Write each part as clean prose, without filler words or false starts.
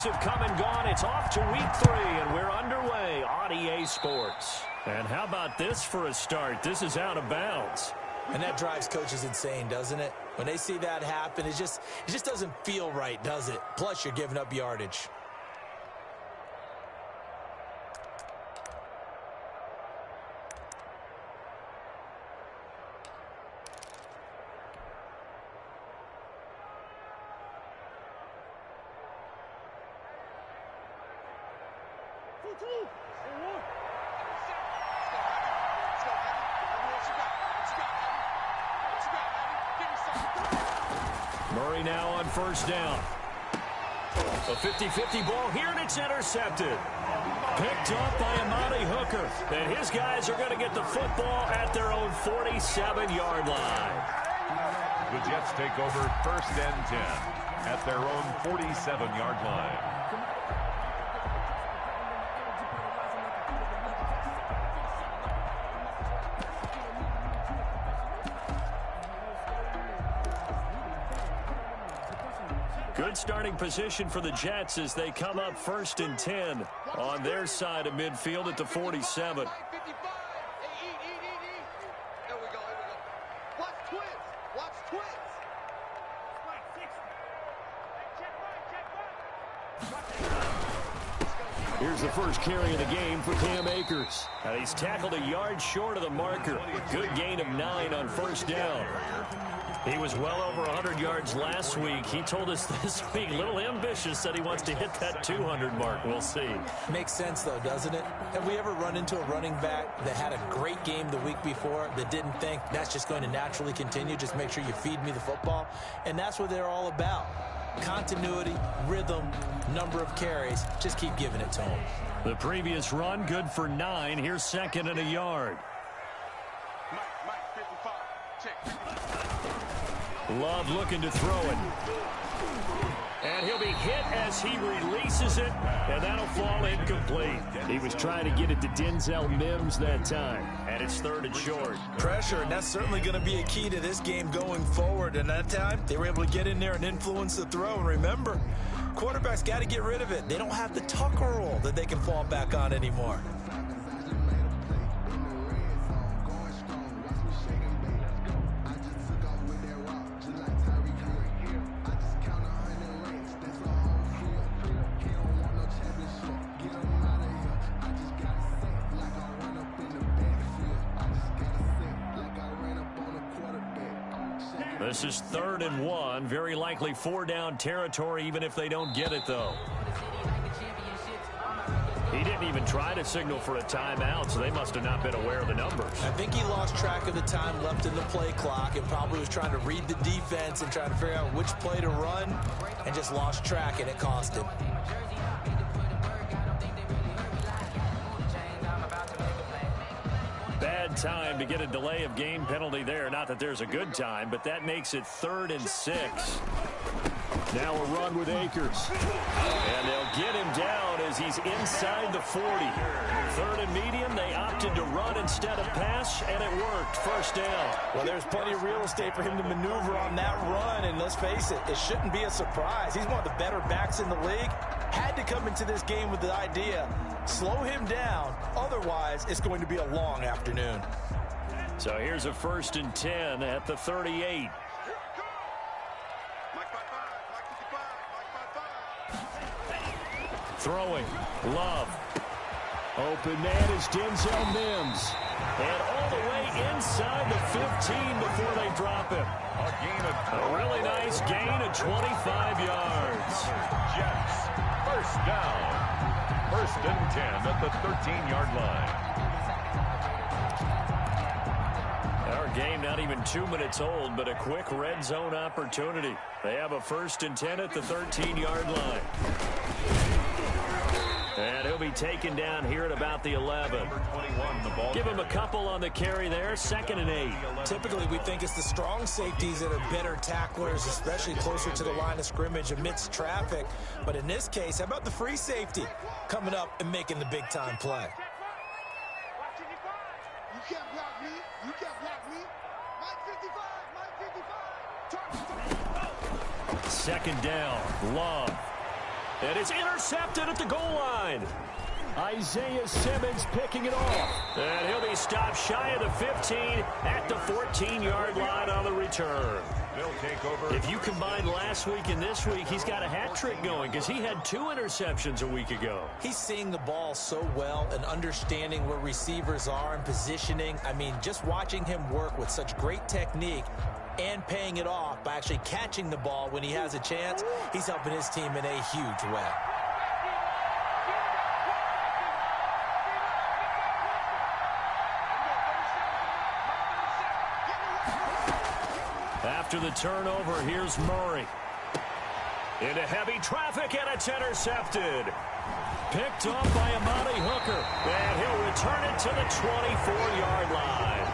Have come and gone. It's off to week 3, and we're underway on EA Sports. And how about this for a start? This is out of bounds. And that drives coaches insane, doesn't it? When they see that happen, it just doesn't feel right, does it? Plus, you're giving up yardage. Murray now on first down. A 50-50 ball here, and it's intercepted. Picked up by Amani Hooker. And his guys are going to get the football at their own 47-yard line. The Jets take over first and 10 at their own 47-yard line. Good starting position for the Jets as they come up first and 10 on their side of midfield at the 47. Here's the first carry of the game for Cam Akers. And he's tackled a yard short of the marker. Good gain of 9 on first down. He was well over 100 yards last week. He told us this week, a little ambitious, said he wants to hit that 200 mark. We'll see. Makes sense, though, doesn't it? Have we ever run into a running back that had a great game the week before that didn't think that's just going to naturally continue? Just make sure you feed me the football. And that's what they're all about. Continuity, rhythm, number of carries. Just keep giving it to them. The previous run, good for 9. Here's second and a yard. Love looking to throw it. And he'll be hit as he releases it, and that'll fall incomplete. He was trying to get it to Denzel Mims that time, and it's third and short. Pressure, and that's certainly going to be a key to this game going forward. And that time, they were able to get in there and influence the throw. And remember, quarterbacks got to get rid of it. They don't have the Tucker rule that they can fall back on anymore. This is third and 1. Very likely 4-down territory, even if they don't get it, though. He didn't even try to signal for a timeout, so they must have not been aware of the numbers. I think he lost track of the time left in the play clock and probably was trying to read the defense and trying to figure out which play to run and just lost track, and it cost him. Bad time to get a delay of game penalty there. Not that there's a good time, but that makes it 3rd and 6. Now a run with Akers. And they'll get him down as he's inside the 40. 3rd and medium, they opted to run instead of pass, and it worked. First down. Well, there's plenty of real estate for him to maneuver on that run, and let's face it, it shouldn't be a surprise. He's one of the better backs in the league. Had to come into this game with the idea, slow him down, otherwise it's going to be a long afternoon. So here's a 1st and 10 at the 38. Throwing. Love. Open man is Denzel Mims. And all the way inside the 15 before they drop him. A really nice gain of 25 yards. Jets, first down. 1st and 10 at the 13-yard line. Our game not even 2 minutes old, but a quick red zone opportunity. They have a 1st and 10 at the 13-yard line. And he'll be taken down here at about the 11. Give him a couple on the carry there. 2nd and 8. Typically, we think it's the strong safeties that are better tacklers, especially closer to the line of scrimmage amidst traffic. But in this case, how about the free safety coming up and making the big-time play? You can't block me. You can't block me. Mike 55. Mike 55. 2nd down. Love. And it's intercepted at the goal line. Isaiah Simmons picking it off. And he'll be stopped shy of the 15 at the 14-yard line on the return. They'll take over. If you combine last week and this week, he's got a hat trick going because he had 2 interceptions a week ago. He's seeing the ball so well and understanding where receivers are and positioning. I mean, just watching him work with such great technique and paying it off by actually catching the ball when he has a chance, he's helping his team in a huge way. After the turnover, here's Murray. Into heavy traffic, and it's intercepted. Picked off by Amani Hooker. And he'll return it to the 24-yard line.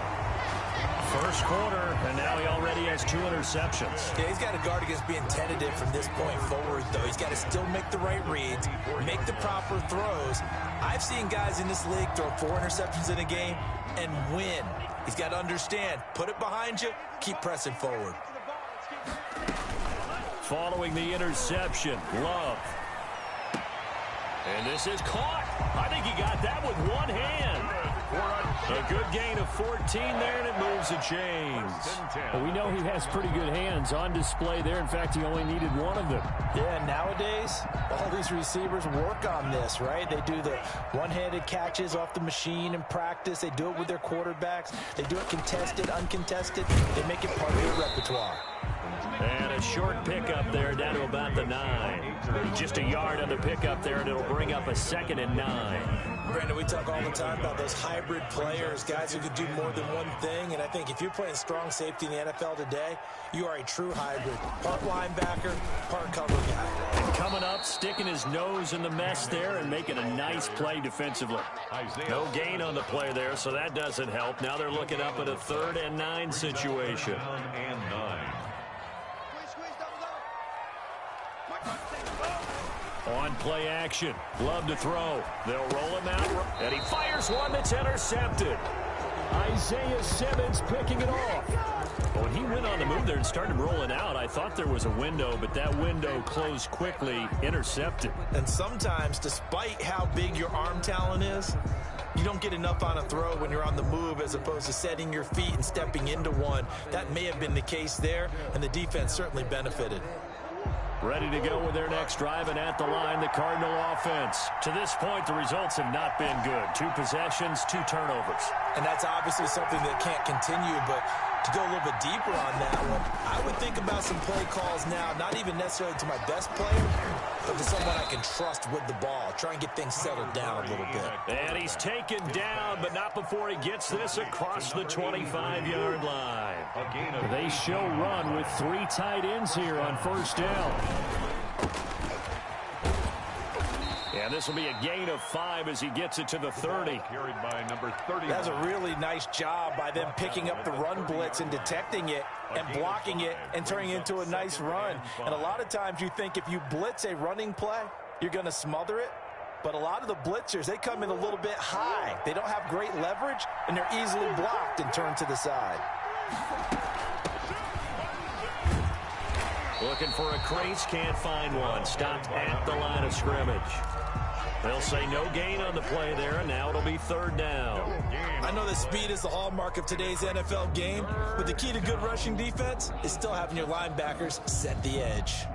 First quarter, and now he already has 2 interceptions. Yeah, he's got to guard against being tentative from this point forward, though. He's got to still make the right reads, make the proper throws. I've seen guys in this league throw 4 interceptions in a game and win. He's got to understand, put it behind you, keep pressing forward. Following the interception, Love. And this is caught. I think he got that with one hand. A good gain of 14 there, and it moves the chains. Well, we know he has pretty good hands on display there. In fact, he only needed one of them. Yeah, nowadays, all these receivers work on this, right? They do the one-handed catches off the machine in practice. They do it with their quarterbacks. They do it contested, uncontested. They make it part of their repertoire. And a short pickup there down to about the 9. Just a yard on the pickup there, and it'll bring up a 2nd and 9. Brandon, we talk all the time about those hybrid players, guys who can do more than one thing. And I think if you're playing strong safety in the NFL today, you are a true hybrid. Part linebacker, part cover guy. And coming up, sticking his nose in the mess there and making a nice play defensively. No gain on the play there, so that doesn't help. Now they're looking up at a 3rd and 9 situation. And 9. On play action, Love to throw. They'll roll him out, and he fires one that's intercepted. Isaiah Simmons picking it off. When he went on the move there and started rolling out, I thought there was a window, but that window closed quickly, intercepted. And sometimes, despite how big your arm talent is, you don't get enough on a throw when you're on the move as opposed to setting your feet and stepping into one. That may have been the case there, and the defense certainly benefited. Ready to go with their next drive, and at the line, the Cardinal offense. To this point, the results have not been good. 2 possessions, 2 turnovers. And that's obviously something that can't continue, but to go a little bit deeper on that one, I would think about some play calls now, not even necessarily to my best player, but to someone I can trust with the ball. Try and get things settled down a little bit. And he's taken down, but not before he gets this across the 25-yard line. They show run with 3 tight ends here on first down. And this will be a gain of 5 as he gets it to the 30. Carried by number 30. That's a really nice job by them picking up the run blitz and detecting it and blocking it and turning it into a nice run. And a lot of times you think if you blitz a running play, you're going to smother it. But a lot of the blitzers, they come in a little bit high. They don't have great leverage, and they're easily blocked and turned to the side. Looking for a crease, can't find one. Stopped at the line of scrimmage. They'll say no gain on the play there, and now it'll be 3rd down. I know that speed is the hallmark of today's NFL game, but the key to good rushing defense is still having your linebackers set the edge.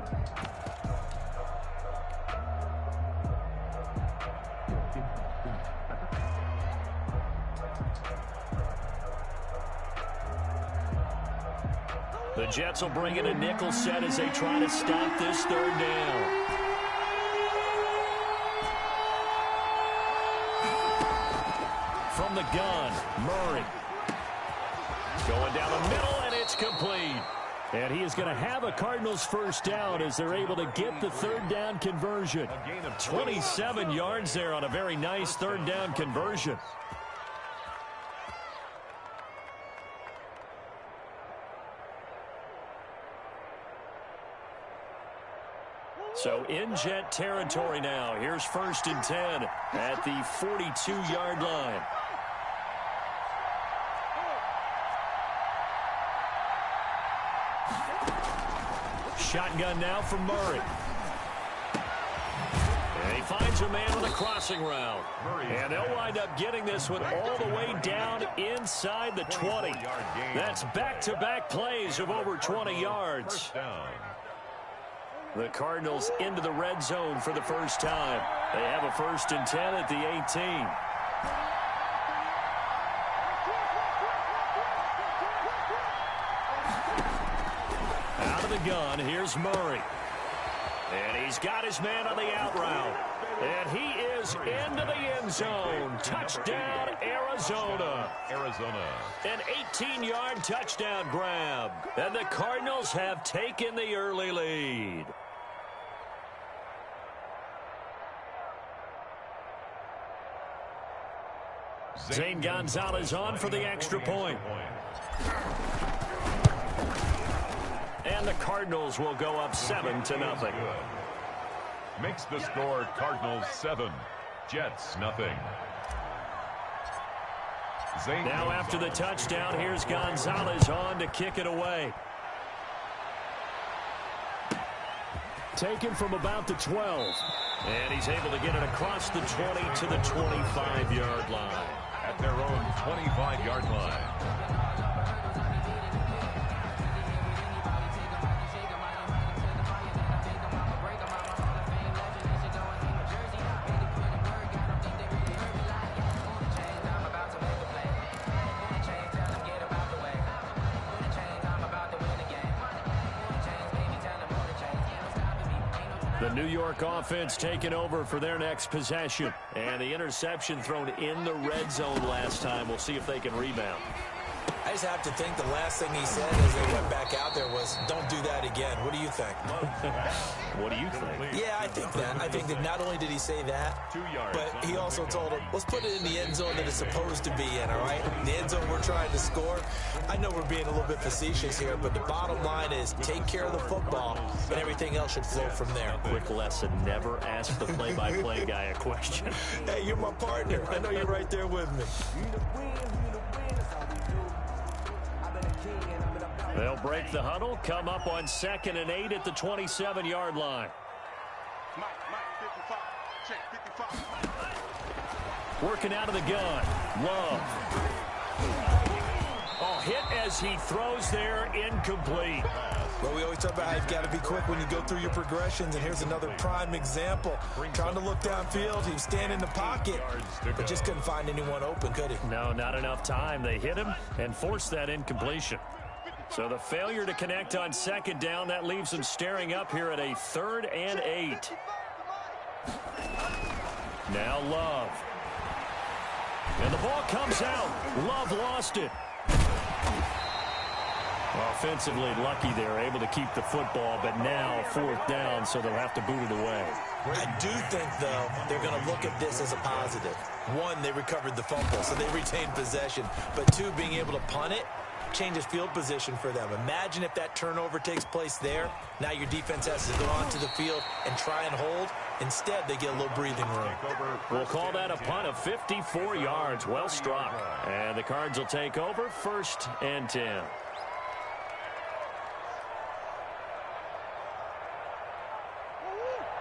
The Jets will bring in a nickel set as they try to stop this 3rd down. From the gun, Murray. Going down the middle, and it's complete. And he is going to have a Cardinals first down as they're able to get the 3rd down conversion. 27 yards there on a very nice 3rd down conversion. So in Jet territory now. Here's 1st and 10 at the 42-yard line. Shotgun now from Murray. finds a man on the crossing route. And they'll wind up getting this one all the way down inside the 20. That's back-to-back plays of over 20 yards. The Cardinals into the red zone for the first time. They have a 1st and 10 at the 18. Out of the gun, here's Murray. And he's got his man on the out route. And he is into the end zone. Touchdown, Arizona. An 18-yard touchdown grab. And the Cardinals have taken the early lead. Zane Gonzalez on for the extra point. And the Cardinals will go up 7-0. Makes the score Cardinals 7, Jets nothing. Now after the touchdown, here's Gonzalez on to kick it away. Taken from about the 12. And he's able to get it across the 20 to the 25-yard line. At their own 25-yard line. The New York offense taking over for their next possession. And the interception thrown in the red zone last time. We'll see if they can rebound. I just have to think the last thing he said as they went back out there was, don't do that again. What do you think? What do you think? Yeah, I think that. I think that not only did he say that, but he also told him, let's put it in the end zone that it's supposed to be in, all right? The end zone we're trying to score. I know we're being a little bit facetious here, but the bottom line is take care of the football, and everything else should flow from there. Quick lesson, never ask the play-by-play guy a question. Hey, you're my partner. I know you're right there with me. They'll break the huddle, come up on 2nd and 8 at the 27-yard line. Working out of the gun. Love. Oh, hit as he throws there, incomplete. Well, we always talk about how you've got to be quick when you go through your progressions, and here's another prime example. Trying to look downfield, he was standing in the pocket, but just couldn't find anyone open, could he? No, not enough time. They hit him and forced that incompletion. So the failure to connect on 2nd down, that leaves them staring up here at a 3rd and 8. Now Love. And the ball comes out. Love lost it. Offensively lucky they're able to keep the football, but now 4th down, so they'll have to boot it away. I do think, though, they're going to look at this as a positive. One, they recovered the fumble, so they retained possession. But two, being able to punt it changes field position for them. Imagine if that turnover takes place there. Now your defense has to go onto the field and try and hold. Instead, they get a little breathing room. We'll call that a punt of 54 yards. Well struck. And the Cards will take over 1st and 10.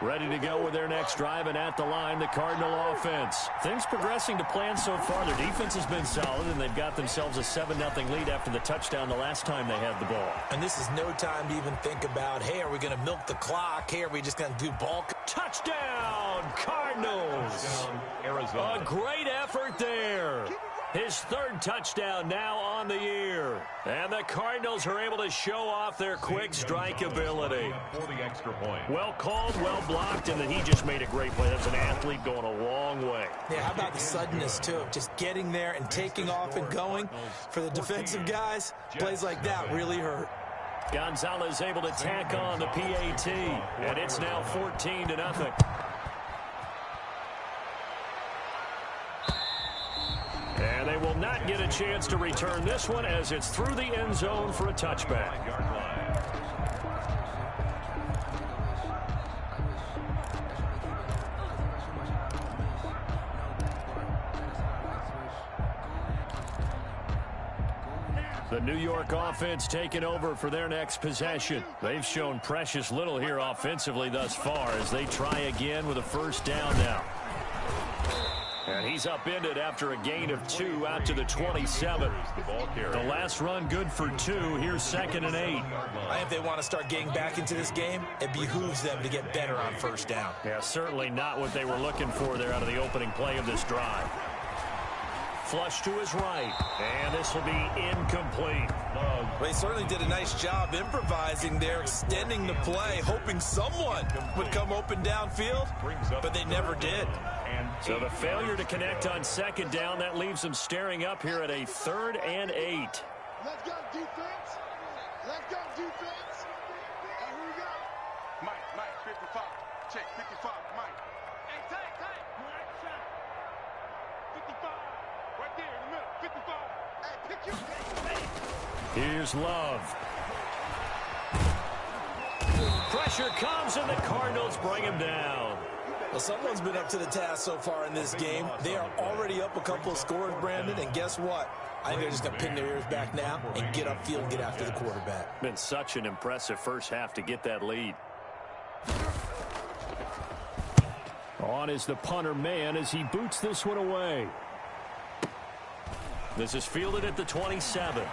Ready to go with their next drive, and at the line, the Cardinal offense. Things progressing to plan so far. Their defense has been solid, and they've got themselves a 7-0 lead after the touchdown the last time they had the ball. And this is no time to even think about, hey, are we going to milk the clock? Hey, are we just going to do ball? Touchdown, Cardinals! A great effort there. His 3rd touchdown now on the year. And the Cardinals are able to show off their quick strike ability. Well called, well blocked, and then he just made a great play. That's an athlete going a long way. Yeah, how about the suddenness, too? Just getting there and taking off and going. For the defensive guys, plays like that really hurt. Gonzalez able to tack on the PAT, and it's now 14-0. And they will not get a chance to return this one as it's through the end zone for a touchback. The New York offense taking over for their next possession. They've shown precious little here offensively thus far as they try again with a first down now. And he's upended after a gain of 2 out to the 27. The last run good for 2. Here's 2nd and 8. I think if they want to start getting back into this game, it behooves them to get better on first down. Yeah, certainly not what they were looking for there out of the opening play of this drive. Flush to his right, and this will be incomplete. Well, they certainly did a nice job improvising there, extending the play, hoping someone would come open downfield, but they never did. So the failure to connect on 2nd down, that leaves them staring up here at a 3rd and 8. Let's go defense. Let's go defense. And here we go. Mike, 55. Check, 55, Mike. Hey, tight. 55. Right there in the middle, 55. Hey, pick your game. Here's Love. Pressure comes, and the Cardinals bring him down. Well, someone's been up to the task so far in this game. They are already up a couple of scores, Brandon, and guess what? I think they're just going to pin their ears back now and get upfield and get after the quarterback. Been such an impressive first half to get that lead. On is the punter man as he boots this one away. This is fielded at the 27.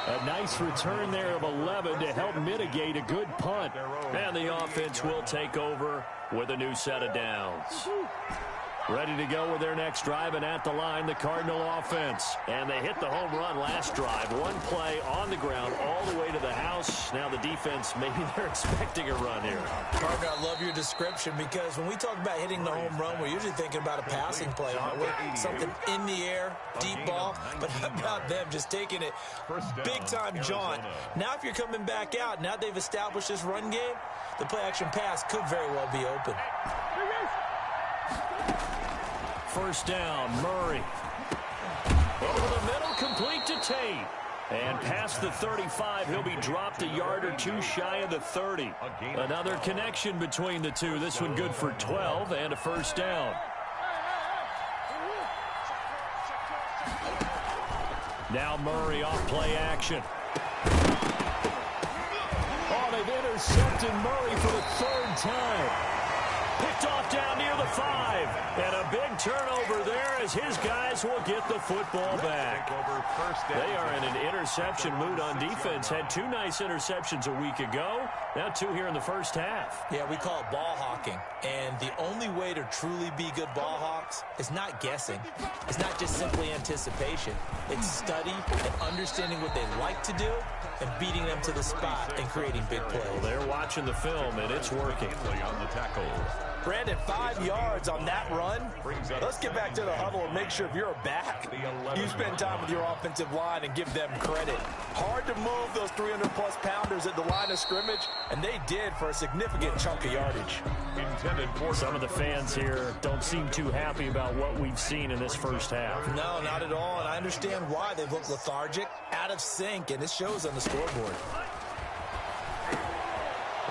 A nice return there of 11 to help mitigate a good punt. And the offense will take over with a new set of downs. Ready to go with their next drive, and at the line, the Cardinal offense. And they hit the home run last drive. One play on the ground all the way to the house. Now the defense, maybe they're expecting a run here. Partner, I love your description because when we talk about hitting the home run, we're usually thinking about a passing play, aren't we? Something in the air, deep ball. But how about them just taking it big-time jaunt? Now if you're coming back out, now they've established this run game, the play-action pass could very well be open. First down, Murray. Over the middle, complete to Tate. And past the 35, he'll be dropped a yard or 2 shy of the 30. Another connection between the two. This one good for 12 and a first down. Now Murray off play action. Oh, they've intercepted Murray for the 3rd time. Picked off down near the 5. And a big turnover there as his guys will get the football back. They are in an interception mood on defense. Had 2 nice interceptions a week ago. Now 2 here in the first half. Yeah, we call it ball hawking. And the only way to truly be good ball hawks is not guessing. It's not just simply anticipation. It's study and understanding what they like to do and beating them to the spot and creating big plays. Well, they're watching the film, and it's working. On the tackle. Brandon, 5 yards on that run. Let's get back to the huddle and make sure if you're a back, you spend time with your offensive line and give them credit. Hard to move those 300-plus pounders at the line of scrimmage, and they did for a significant chunk of yardage. Some of the fans here don't seem too happy about what we've seen in this first half. No, not at all, and I understand why. They look lethargic, out of sync, and it shows on the scoreboard.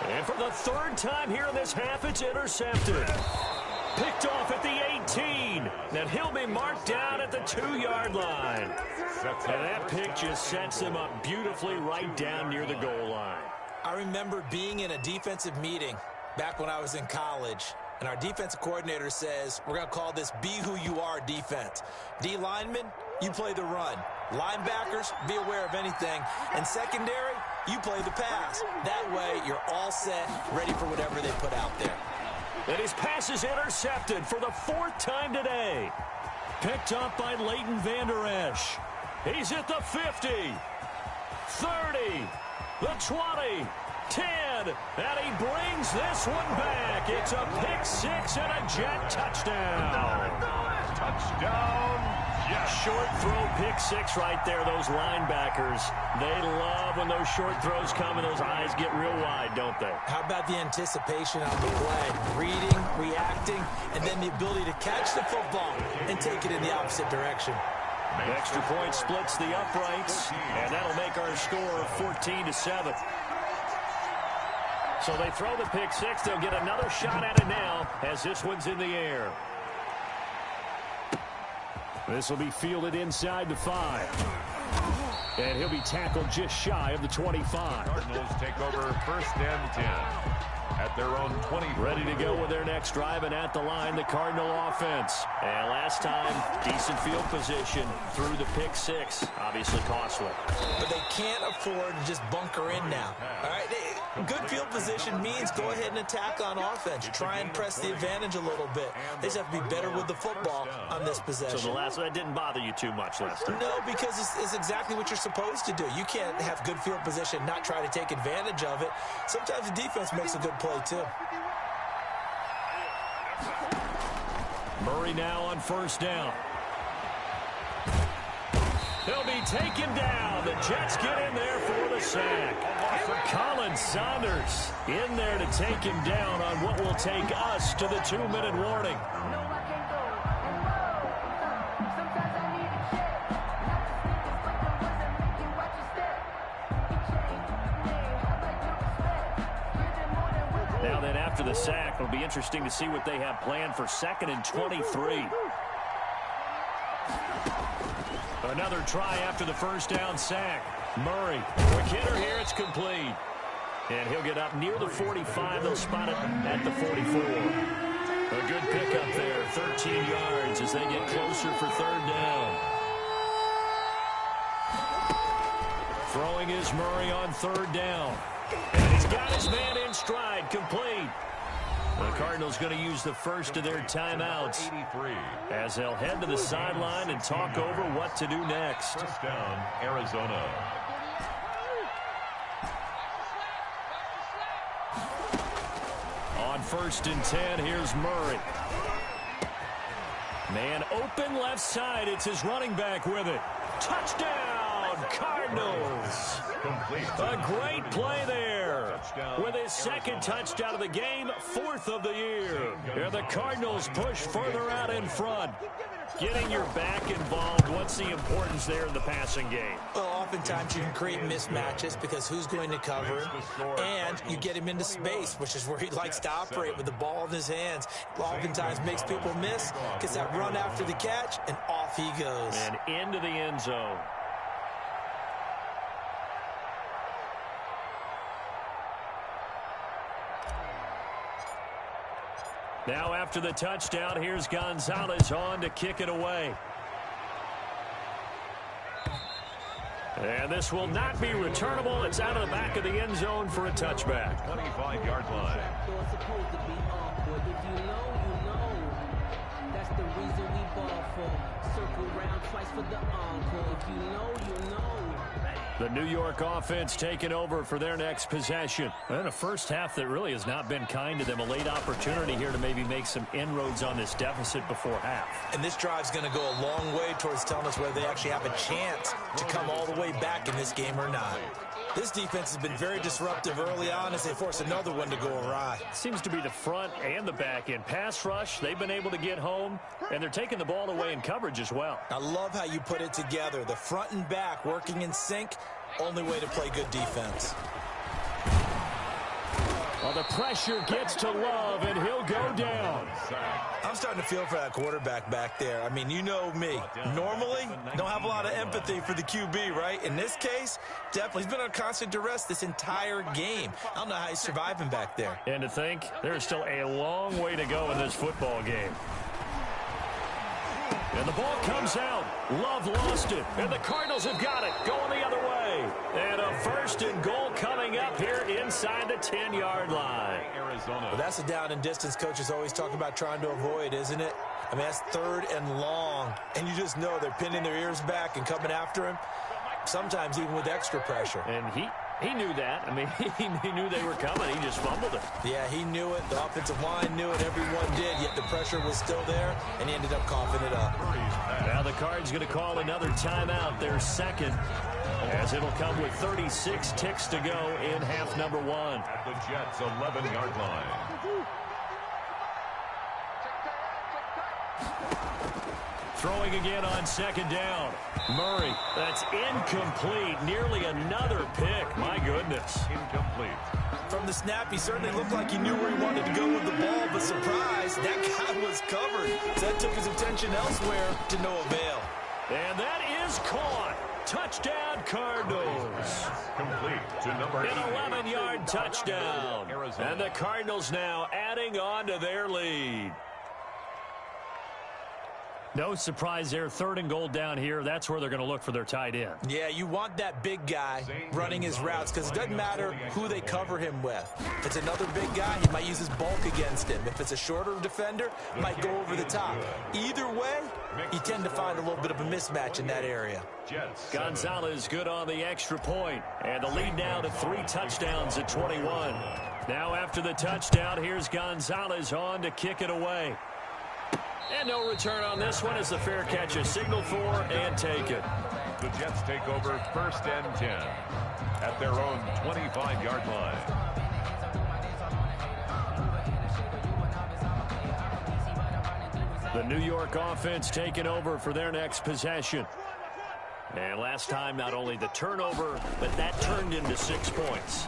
And for the 3rd time here in this half, it's intercepted. Picked off at the 18. And he'll be marked down at the 2-yard line. And that pick just sets him up beautifully right down near the goal line. I remember being in a defensive meeting back when I was in college, and our defensive coordinator says, we're going to call this Be Who You Are defense. D linemen, you play the run. Linebackers, be aware of anything. And secondary, you play the pass. That way, you're all set, ready for whatever they put out there. And his pass is intercepted for the 4th time today. Picked up by Leighton Vander Esch. He's at the 50, 30, the 20, 10, and he brings this one back. It's a pick 6 and a Jet touchdown. Touchdown. Short throw, pick 6 right there. Those linebackers, they love when those short throws come and those eyes get real wide, don't they? How about the anticipation on the play? Reading, reacting, and then the ability to catch the football and take it in the opposite direction. The extra point splits the uprights, and that'll make our score 14-7. So they throw the pick 6. They'll get another shot at it now as this one's in the air. This will be fielded inside the 5. And he'll be tackled just shy of the 25. Cardinals take over first and 10 at their own 20. Ready to go with their next drive, and at the line, the Cardinal offense. And last time, decent field position through the pick six. Obviously costly. But they can't afford to just bunker in now. All right, good field position means go ahead and attack on offense. Try and press the advantage a little bit. They just have to be better with the football on this possession. So that didn't bother you too much last time? No, because it's exactly what you're supposed to do. You can't have good field position, not try to take advantage of it. Sometimes the defense makes a good play too. Murray now on first down. He'll be taken down. The Jets get in there for the sack. Colin Saunders in there to take him down on what will take us to the 2-minute warning. Now then, after the sack, it'll be interesting to see what they have planned for 2nd and 23. Another try after the first down sack. Murray, quick hitter here, it's complete. And he'll get up near the 45. They'll spot it at the 44. A good pickup there, 13 yards as they get closer for 3rd down. Throwing is Murray on 3rd down. And he's got his man in stride, complete. The Cardinals going to use the first of their timeouts as they'll head to the sideline and talk over what to do next. First down, Arizona. On 1st and 10, here's Murray. Man open left side. It's his running back with it. Touchdown, Cardinals. Complete. A great play there. With his 2nd touchdown of the game, 4th of the year. And the Cardinals push further out in front. Getting your back involved, what's the importance there in the passing game? Well, oftentimes you can create mismatches because who's going to cover him, and you get him into space, which is where he likes to operate with the ball in his hands. Oftentimes makes people miss, gets that run after the catch, and off he goes. And into the end zone. Now after the touchdown, here's Gonzalez on to kick it away. And this will not be returnable. It's out of the back of the end zone for a touchback. 25-yard line. That's the reason we ball for. Circle round twice for the encore. If you know, you know. The New York offense taking over for their next possession. And a first half that really has not been kind to them. A late opportunity here to maybe make some inroads on this deficit before half. And this drive's going to go a long way towards telling us whether they actually have a chance to come all the way back in this game or not. This defense has been very disruptive early on as they force another one to go awry. Seems to be the front and the back end. Pass rush, they've been able to get home, and they're taking the ball away in coverage as well. I love how you put it together. The front and back working in sync, only way to play good defense. Well, the pressure gets to Love, and he'll go down. I'm starting to feel for that quarterback back there. I mean, you know me. Normally, don't have a lot of empathy for the QB, right? In this case, definitely. He's been on constant duress this entire game. I don't know how he's surviving back there. And to think, there's still a long way to go in this football game. And the ball comes out. Love lost it. And the Cardinals have got it. Going the other way. And a 1st and goal coming up here inside the 10-yard line. Well, that's a down and distance coaches always talk about trying to avoid, isn't it? I mean, that's 3rd and long. And you just know they're pinning their ears back and coming after him, sometimes even with extra pressure. And he knew that. I mean, he knew they were coming. He just fumbled it. Yeah, he knew it. The offensive line knew it. Everyone did, yet the pressure was still there, and he ended up coughing it up. Now the Cards going to call another timeout, their 2nd, as it'll come with 36 ticks to go in half number 1. At the Jets' 11-yard line. Throwing again on 2nd down. Murray, that's incomplete. Nearly another pick. My goodness. Incomplete. From the snap, he certainly looked like he knew where he wanted to go with the ball, but surprise, that guy was covered. So that took his attention elsewhere to no avail. And that is caught. Touchdown, Cardinals. Complete to number An 80. 11-yard touchdown. And the Cardinals now adding on to their lead. No surprise there. 3rd and goal down here. That's where they're going to look for their tight end. Yeah, you want that big guy running his routes because it doesn't matter who they cover him with. If it's another big guy, he might use his bulk against him. If it's a shorter defender, he might go over the top. Either way, you tend to find a little bit of a mismatch in that area. Gonzalez good on the extra point. And the lead now to 3 touchdowns at 21. Now after the touchdown, here's Gonzalez on to kick it away. And no return on this one as the fair catch is signaled for and taken. The Jets take over 1st and 10 at their own 25-yard line. The New York offense taking over for their next possession. And last time, not only the turnover, but that turned into 6 points.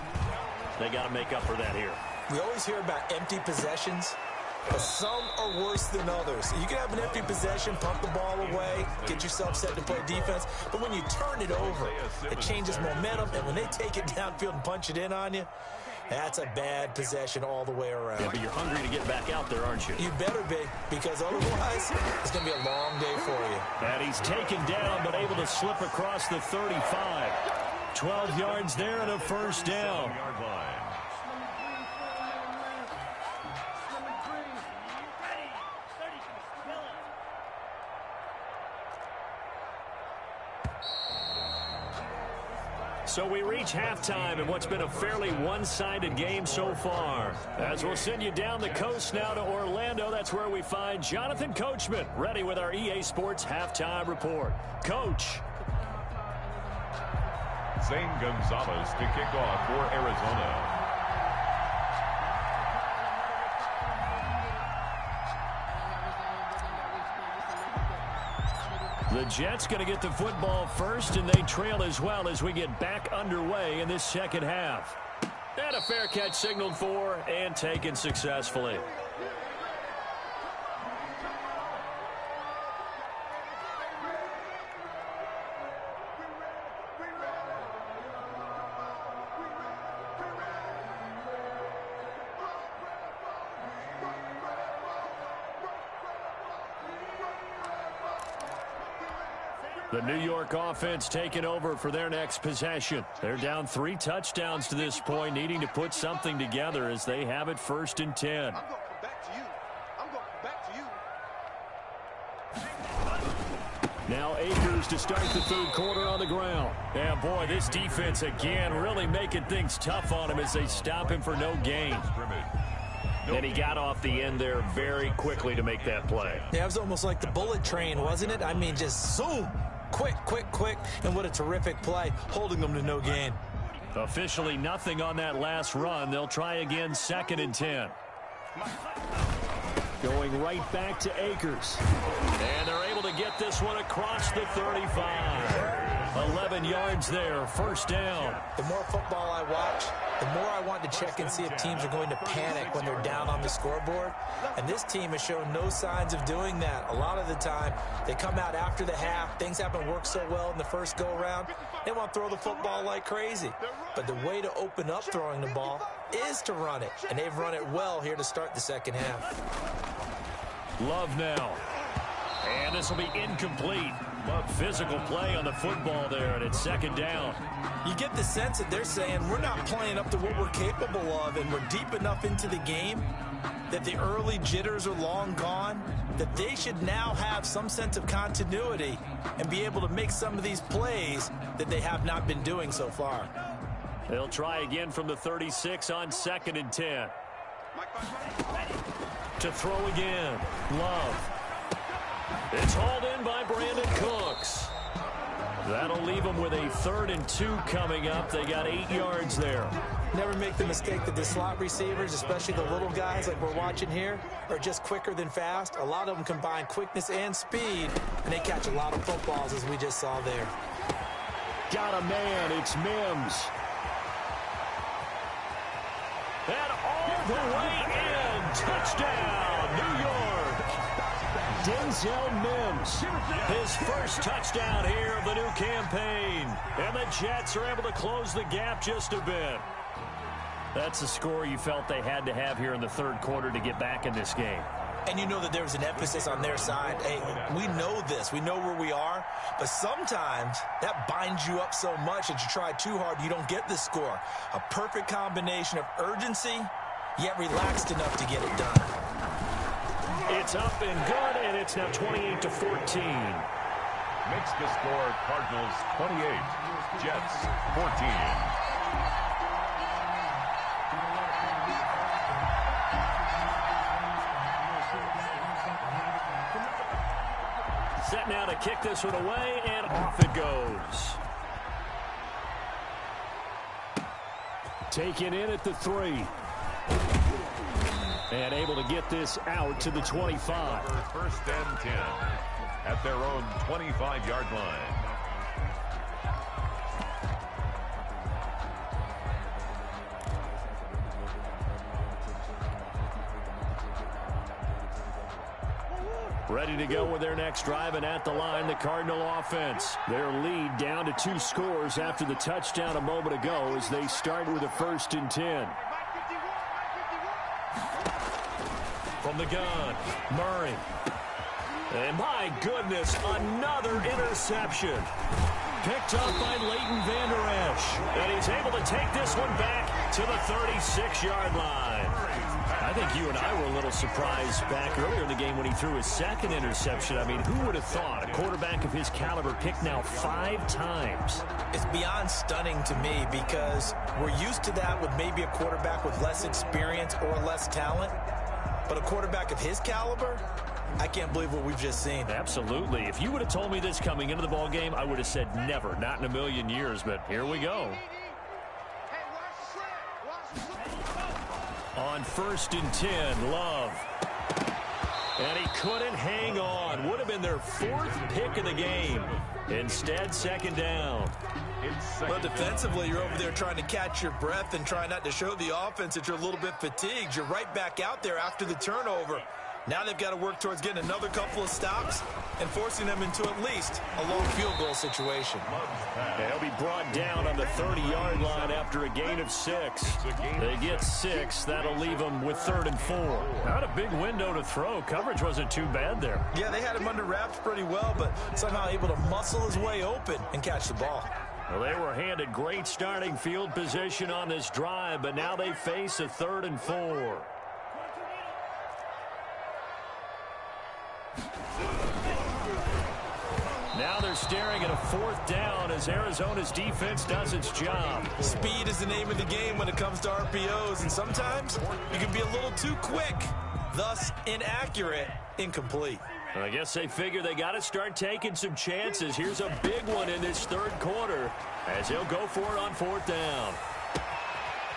They got to make up for that here. We always hear about empty possessions, but some are worse than others. You can have an empty possession, pump the ball away, get yourself set to play defense, but when you turn it over, it changes momentum, and when they take it downfield and punch it in on you, that's a bad possession all the way around. Yeah, but you're hungry to get back out there, aren't you? You better be, because otherwise, it's going to be a long day for you. And he's taken down, but able to slip across the 35. 12 yards there and a 1st down. So we reach halftime in what's been a fairly one-sided game so far. As we'll send you down the coast now to Orlando, that's where we find Jonathan Coachman, ready with our EA Sports Halftime Report. Coach. Zane Gonzalez to kick off for Arizona. The Jets going to get the football first, and they trail as well as we get back underway in this second half. And a fair catch signaled for and taken successfully. The New York offense taking over for their next possession. They're down 3 touchdowns to this point, needing to put something together as they have it 1st and 10. I'm going to come back to you. I'm going to come back to you. Now Akers to start the 3rd quarter on the ground. And boy, this defense again really making things tough on him as they stop him for no gain. And he got off the end there very quickly to make that play. Yeah, it was almost like the bullet train, wasn't it? I mean, just zoom. Quick, quick, quick. And what a terrific play, holding them to no gain. Officially nothing on that last run. They'll try again 2nd and 10. Going right back to Akers. And they're able to get this one across the 35. 11 yards there, 1st down. The more football I watch, the more I want to check and see if teams are going to panic when they're down on the scoreboard. And this team has shown no signs of doing that. A lot of the time, they come out after the half. Things haven't worked so well in the first go-around. They want to throw the football like crazy. But the way to open up throwing the ball is to run it. And they've run it well here to start the second half. Love now. And this will be incomplete. Physical play on the football there, and it's 2nd down. You get the sense that they're saying we're not playing up to what we're capable of, and we're deep enough into the game that the early jitters are long gone, that they should now have some sense of continuity and be able to make some of these plays that they have not been doing so far. They'll try again from the 36 on 2nd and 10. To throw again. Love. It's hauled in by Brandon Cooks. That'll leave them with a 3rd and 2 coming up. They got 8 yards there. Never make the mistake that the slot receivers, especially the little guys like we're watching here, are just quicker than fast. A lot of them combine quickness and speed, and they catch a lot of footballs, as we just saw there. Got a man. It's Mims. And all the way in. Touchdown, New York. Denzel Mims. His first touchdown here of the new campaign. And the Jets are able to close the gap just a bit. That's the score you felt they had to have here in the third quarter to get back in this game. And you know that there was an emphasis on their side. Hey, we know this. We know where we are. But sometimes that binds you up so much that you try too hard, you don't get the score. A perfect combination of urgency, yet relaxed enough to get it done. It's up and good, and it's now 28-14. Makes the score Cardinals 28, Jets 14. Set now to kick this one away, and off it goes. Taken in at the 3. And able to get this out to the 25. First and 10 at their own 25-yard line. Ready to go with their next drive, and at the line, the Cardinal offense. Their lead down to 2 scores after the touchdown a moment ago as they start with a 1st and 10. From the gun, Murray. And my goodness, another interception. Picked up by Leighton Vander Esch. And he's able to take this one back to the 36-yard line. I think you and I were a little surprised back earlier in the game when he threw his 2nd interception. I mean, who would have thought a quarterback of his caliber picked now 5 times? It's beyond stunning to me because we're used to that with maybe a quarterback with less experience or less talent. But a quarterback of his caliber, I can't believe what we've just seen. Absolutely. If you would have told me this coming into the ball game, I would have said never, not in a million years. But here we go. On 1st and 10, Love. And he couldn't hang on. Would have been their 4th pick of the game. Instead, 2nd down. Well, defensively, you're over there trying to catch your breath and try not to show the offense that you're a little bit fatigued. You're right back out there after the turnover. Now they've got to work towards getting another couple of stops and forcing them into at least a long field goal situation. They'll be brought down on the 30-yard line after a gain of 6. They get 6. That'll leave them with 3rd and 4. Not a big window to throw. Coverage wasn't too bad there. Yeah, they had him under wraps pretty well, but somehow able to muscle his way open and catch the ball. Well, they were handed great starting field position on this drive, but now they face a 3rd and 4. Now they're staring at a 4th down as Arizona's defense does its job. Speed is the name of the game when it comes to RPOs, and sometimes you can be a little too quick, thus inaccurate, incomplete. I guess they figure they got to start taking some chances. Here's a big one in this 3rd quarter as they'll go for it on 4th down.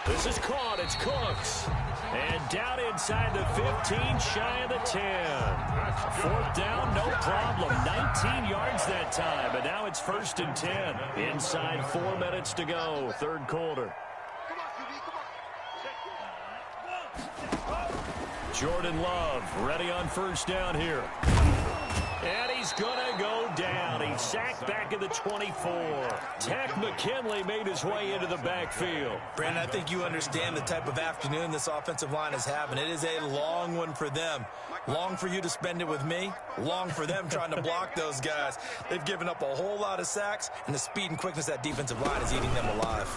This is caught. It's Cooks. And down inside the 15, shy of the 10. 4th down, no problem. 19 yards that time. And now it's 1st and 10. Inside 4 minutes to go. 3rd quarter. Jordan Love ready on 1st down here. And he's going to go down. He's sacked back at the 24. Tech McKinley made his way into the backfield. Brandon, I think you understand the type of afternoon this offensive line is having. It is a long one for them. Long for you to spend it with me. Long for them trying to block those guys. They've given up a whole lot of sacks, and the speed and quickness of that defensive line is eating them alive.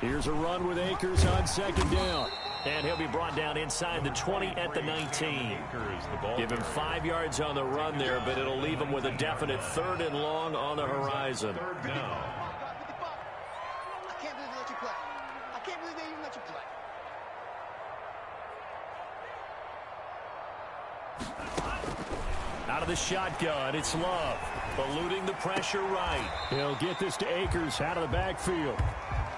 Here's a run with Akers on 2nd down. And he'll be brought down inside the 20 at the 19. Give him 5 yards on the run there, but it'll leave him with a definite 3rd and long on the horizon. I can't believe they let you play. I can't believe they even let you play. Out of the shotgun, it's Love. Eluding the pressure right. He'll get this to Akers out of the backfield.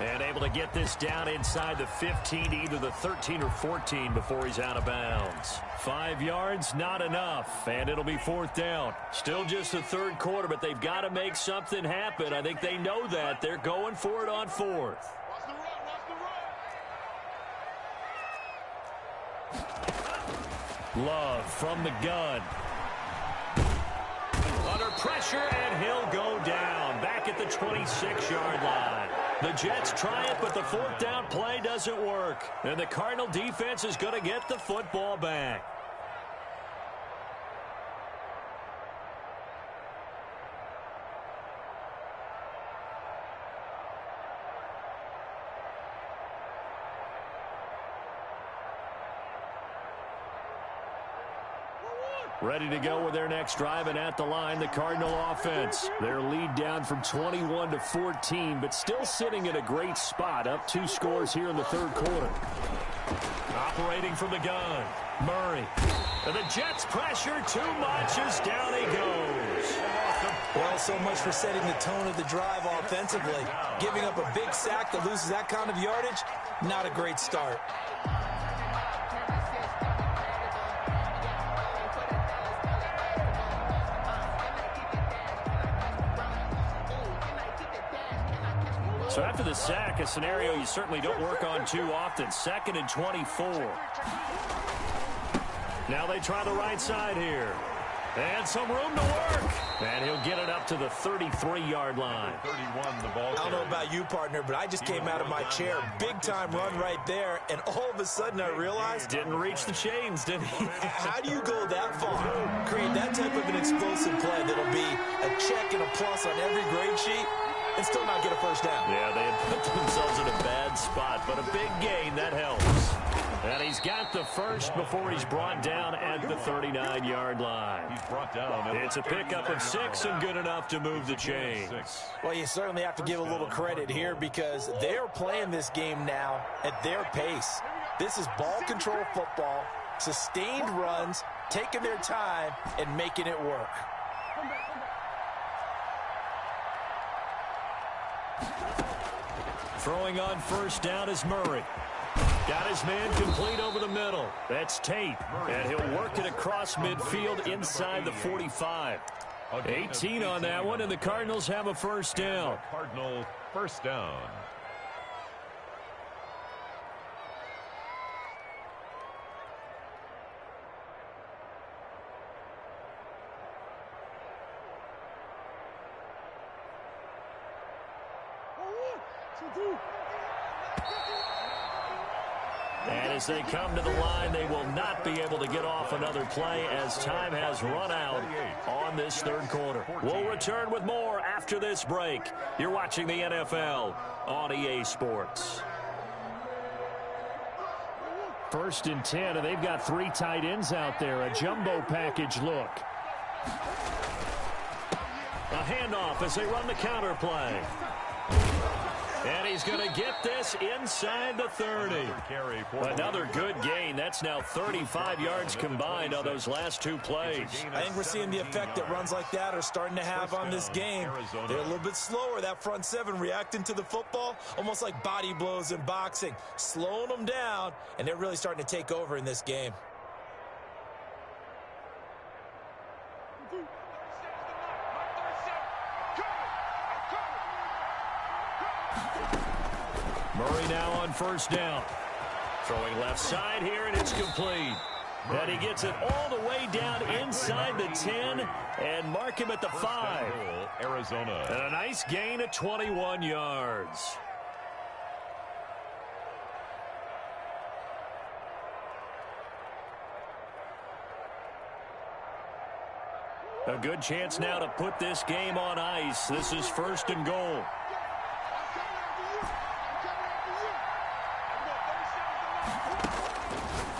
And able to get this down inside the 15, either the 13 or 14 before he's out of bounds. 5 yards, not enough, and it'll be 4th down. Still just the 3rd quarter, but they've got to make something happen. I think they know that. They're going for it on 4th. Love from the gun. pressure, and he'll go down back at the 26-yard line. The Jets try it, but the fourth down play doesn't work. And the Cardinal defense is going to get the football back. Ready to go with their next drive, and at the line, the Cardinal offense. Their lead down from 21 to 14, but still sitting in a great spot, up 2 scores here in the third quarter. Operating from the gun, Murray. And the Jets pressure too much as down he goes. Well, so much for setting the tone of the drive offensively. Giving up a big sack that loses that kind of yardage, not a great start. So after the sack, a scenario you certainly don't work on too often. 2nd and 24. Now they try the right side here. And some room to work. And he'll get it up to the 33-yard line. 31, the ball. I don't know about you, partner, but I just came out of my chair. Big-time run right there, and all of a sudden I realized... Didn't reach the chains, did he? How do you go that far? Create that type of an explosive play that'll be a check and a plus on every grade sheet and still not get a first down. Yeah, they had put themselves in a bad spot, but a big gain, that helps. And he's got the first before he's brought down at the 39-yard line. He's brought down. It's a pickup of 6 and good enough to move the chains. Well, you certainly have to give a little credit here because they're playing this game now at their pace. This is ball control football, sustained runs, taking their time, and making it work. Throwing on first down is Murray. Got his man complete over the middle. That's Tate. And he'll work it across midfield inside the 45. 18 on that one, and the Cardinals have a first down. Cardinal first down. And as they come to the line, they will not be able to get off another play as time has run out on this third quarter. We'll return with more after this break. You're watching the NFL on EA Sports. 1st and 10, and they've got 3 tight ends out there. A jumbo package look. A handoff as they run the counter play. And he's going to get this inside the 30. Another good gain. That's now 35 yards combined on those last 2 plays. I think we're seeing the effect that runs like that are starting to have on this game. They're a little bit slower, that front 7 reacting to the football, almost like body blows in boxing, slowing them down, and they're really starting to take over in this game. Murray now on first down. Throwing left side here, and it's complete. And he gets it all the way down inside the 10 and mark him at the 5. Arizona. And a nice gain of 21 yards. A good chance now to put this game on ice. This is 1st and goal.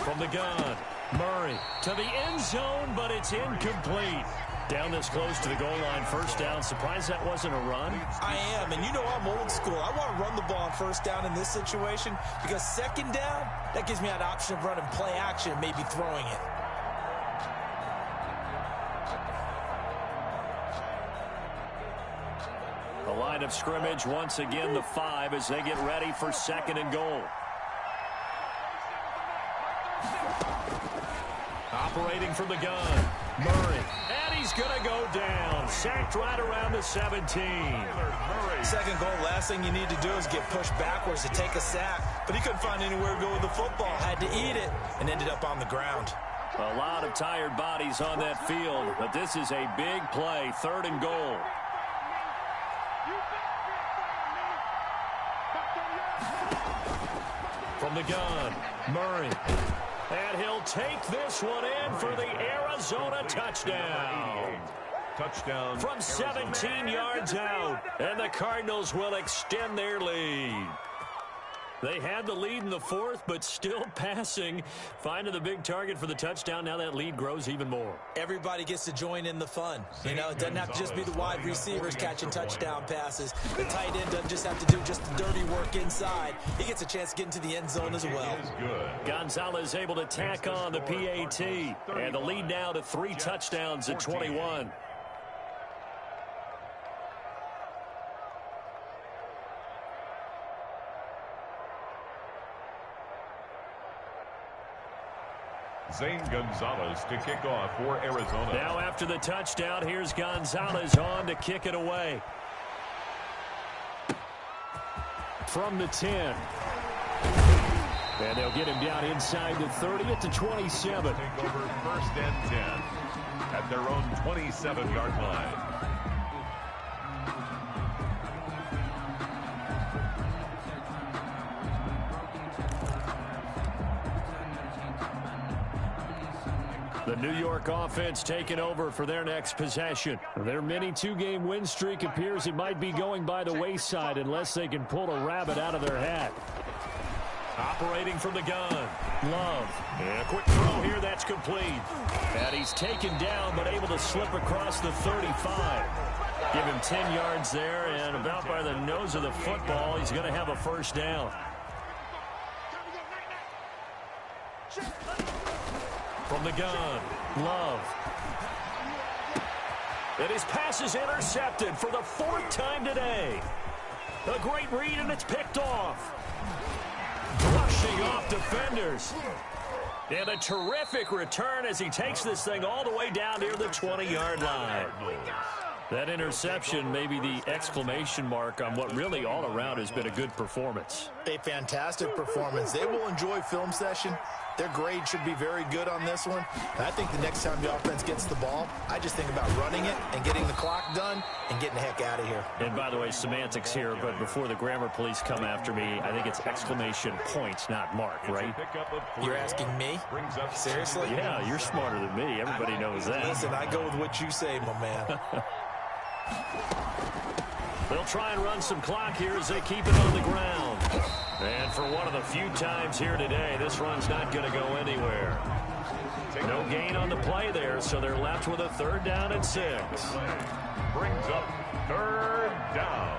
From the gun, Murray to the end zone, but it's incomplete. Down this close to the goal line, first down. Surprised that wasn't a run? I am, and you know I'm old school. I want to run the ball on first down in this situation because second down, that gives me an option of running play action and maybe throwing it. The line of scrimmage, once again, the 5 as they get ready for 2nd and goal. Operating from the gun, Murray. And he's going to go down. Sacked right around the 17. Second goal, last thing you need to do is get pushed backwards to take a sack. But he couldn't find anywhere to go with the football. Had to eat it and ended up on the ground. A lot of tired bodies on that field, but this is a big play, 3rd and goal. From the gun, Murray. And he'll take this one in for the Arizona touchdown. Touchdown From 17 yards out, and the Cardinals will extend their lead. They had the lead in the 4th, but still passing. Finding the big target for the touchdown. Now that lead grows even more. Everybody gets to join in the fun. You know, it doesn't have to just be the wide receivers catching touchdown passes. The tight end doesn't just have to do just the dirty work inside. He gets a chance to get into the end zone as well. Gonzalez able to tack on the PAT. And the lead now to 3 touchdowns at 21. Zane Gonzalez to kick off for Arizona. Now after the touchdown, here's Gonzalez on to kick it away. From the 10. And they'll get him down inside the 30 at the 27. Take over 1st and 10 at their own 27-yard line. The New York offense taking over for their next possession. Their mini 2-game win streak appears it might be going by the wayside unless they can pull a rabbit out of their hat. Operating from the gun. Love. And a quick throw here, that's complete. And he's taken down but able to slip across the 35. Give him 10 yards there, and about by the nose of the football, he's going to have a 1st down. From the gun, Love. And his pass is intercepted for the 4th time today. A great read, and it's picked off. Brushing off defenders. And a terrific return as he takes this thing all the way down near the 20-yard line. That interception may be the exclamation mark on what really all around has been a good performance. A fantastic performance. They will enjoy film session. Their grade should be very good on this one. And I think the next time the offense gets the ball, I just think about running it and getting the clock done and getting the heck out of here. And by the way, semantics here, but before the grammar police come after me, I think it's exclamation points, not mark, right? You're asking me? Seriously? Yeah, you're smarter than me. Everybody knows that. Listen, I go with what you say, my man. They'll try and run some clock here as they keep it on the ground. And for one of the few times here today, this run's not going to go anywhere. No gain on the play there, so they're left with a 3rd down and 6. Brings up 3rd down.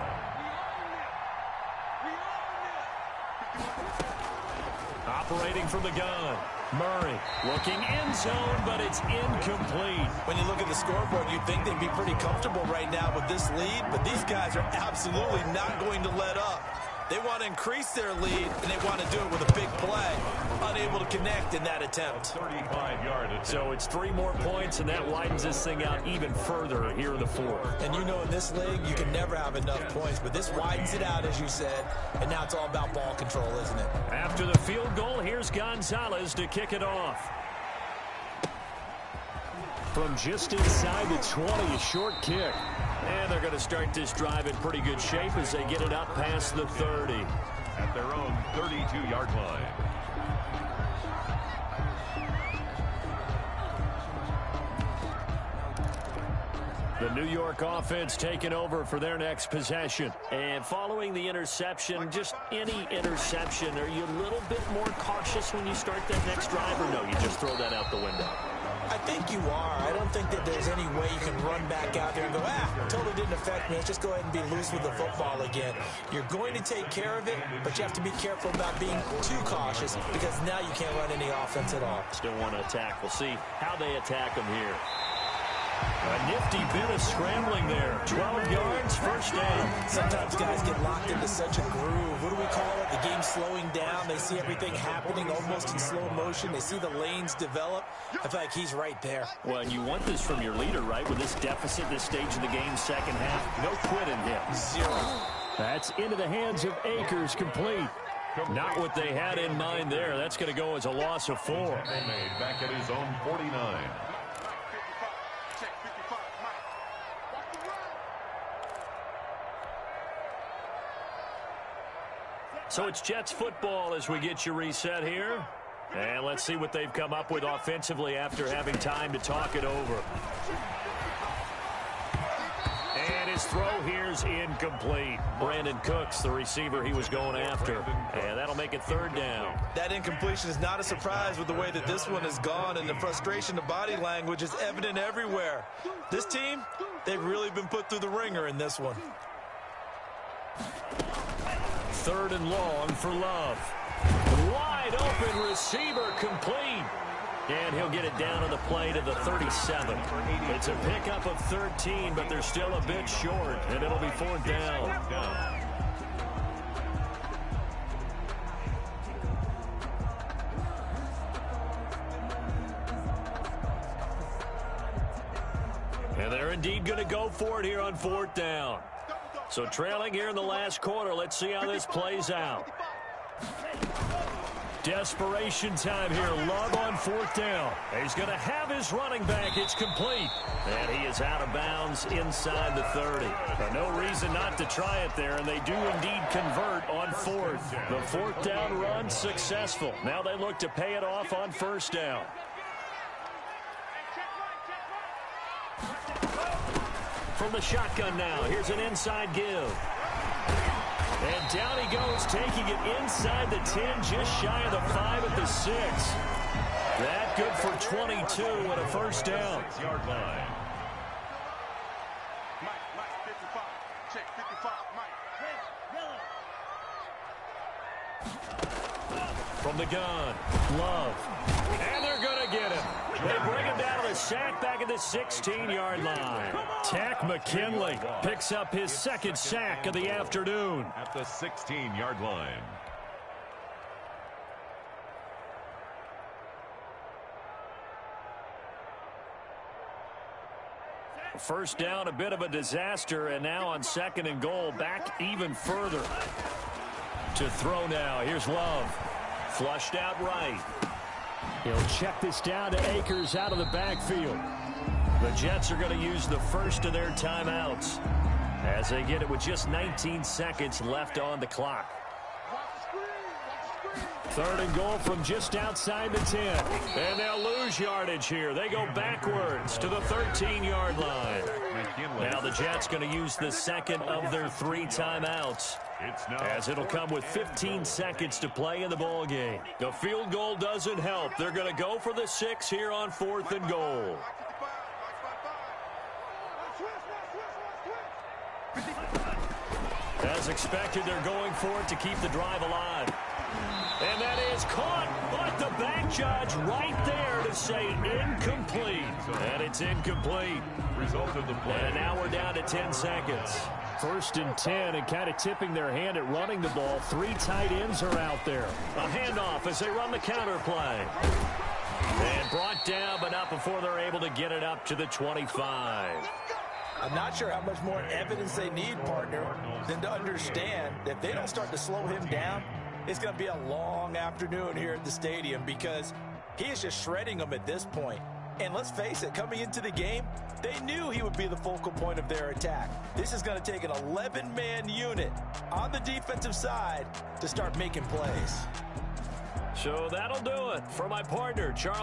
Operating from the gun. Murray looking end zone, but it's incomplete. When you look at the scoreboard, you'd think they'd be pretty comfortable right now with this lead, but these guys are absolutely not going to let up. They want to increase their lead, and they want to do it with a big play. Unable to connect in that attempt. 35-yard attempt. So it's 3 more points, and that widens this thing out even further here in the 4th. And you know in this league, you can never have enough points, but this widens it out, as you said, and now it's all about ball control, isn't it? After the field goal, here's Gonzalez to kick it off. From just inside the 20, a short kick. And they're going to start this drive in pretty good shape as they get it up past the 30. At their own 32-yard line. The New York offense taking over for their next possession. And following the interception, just any interception, are you a little bit more cautious when you start that next drive, or no, you just throw that out the window? I think you are. I don't think that there's any way you can run back out there and go, totally didn't affect me. Let's just go ahead and be loose with the football again. You're going to take care of it, but you have to be careful about being too cautious because now you can't run any offense at all. Still want to attack. We'll see how they attack them here. A nifty bit of scrambling there. 12 yards, 1st down. Sometimes guys get locked into such a groove. What do we call it? The game's slowing down. They see everything happening almost in slow motion. They see the lanes develop. I feel like he's right there. Well, and you want this from your leader, right? With this deficit, this stage of the game, 2nd half. No quitting him. 0. That's into the hands of Akers, complete. Not what they had in mind there. That's going to go as a loss of 4. Made back at his own 49. Check 55, Mike. Watch the run. So it's Jets football as we get you reset here. And let's see what they've come up with offensively after having time to talk it over. And his throw here's incomplete. Brandon Cooks, the receiver he was going after. And that'll make it 3rd down. That incompletion is not a surprise with the way that this one has gone, and the frustration, the body language is evident everywhere. This team, they've really been put through the ringer in this one. 3rd and long for Love. Wide open receiver complete. And he'll get it down on the play to the 37. It's a pickup of 13, but they're still a bit short, and it'll be 4th down. And they're indeed going to go for it here on 4th down. So trailing here in the last quarter, let's see how this plays out. Desperation time here. Love on 4th down. He's going to have his running back. It's complete. And he is out of bounds inside the 30. No reason not to try it there, and they do indeed convert on 4th. The 4th down run successful. Now they look to pay it off on 1st down. From the shotgun now, here's an inside give. And down he goes, taking it inside the 10, just shy of the 5 at the 6. That good for 22 and a 1st down. 6-yard line. Mike, 55. Check 55, Mike. From the gun, Love. And they're going to get him. They bring him down to the sack back at the 16-yard line. Tack McKinley picks up his 2nd sack of the afternoon. At the 16-yard line. First down, a bit of a disaster, and now on 2nd and goal, back even further. To throw now, here's Love. Flushed out right. He'll check this down to Akers out of the backfield. The Jets are going to use the first of their timeouts as they get it with just 19 seconds left on the clock. 3rd and goal from just outside the 10. And they'll lose yardage here. They go backwards to the 13-yard line. Now the Jets going to use the 2nd of their 3 timeouts, as it'll come with 15 seconds to play in the ball game. The field goal doesn't help. They're going to go for the 6 here on 4th and goal. As expected, they're going for it to keep the drive alive. And that is caught, but the back judge right there to say incomplete. And it's incomplete. Result of the play. And now we're down to 10 seconds. 1st and 10, and kind of tipping their hand at running the ball. 3 tight ends are out there. A handoff as they run the counter play. And brought down, but not before they're able to get it up to the 25. I'm not sure how much more evidence they need, partner, than to understand that if they don't start to slow him down, it's going to be a long afternoon here at the stadium, because he is just shredding them at this point. And let's face it, coming into the game, they knew he would be the focal point of their attack. This is going to take an 11-man unit on the defensive side to start making plays. So that'll do it for my partner, Charles.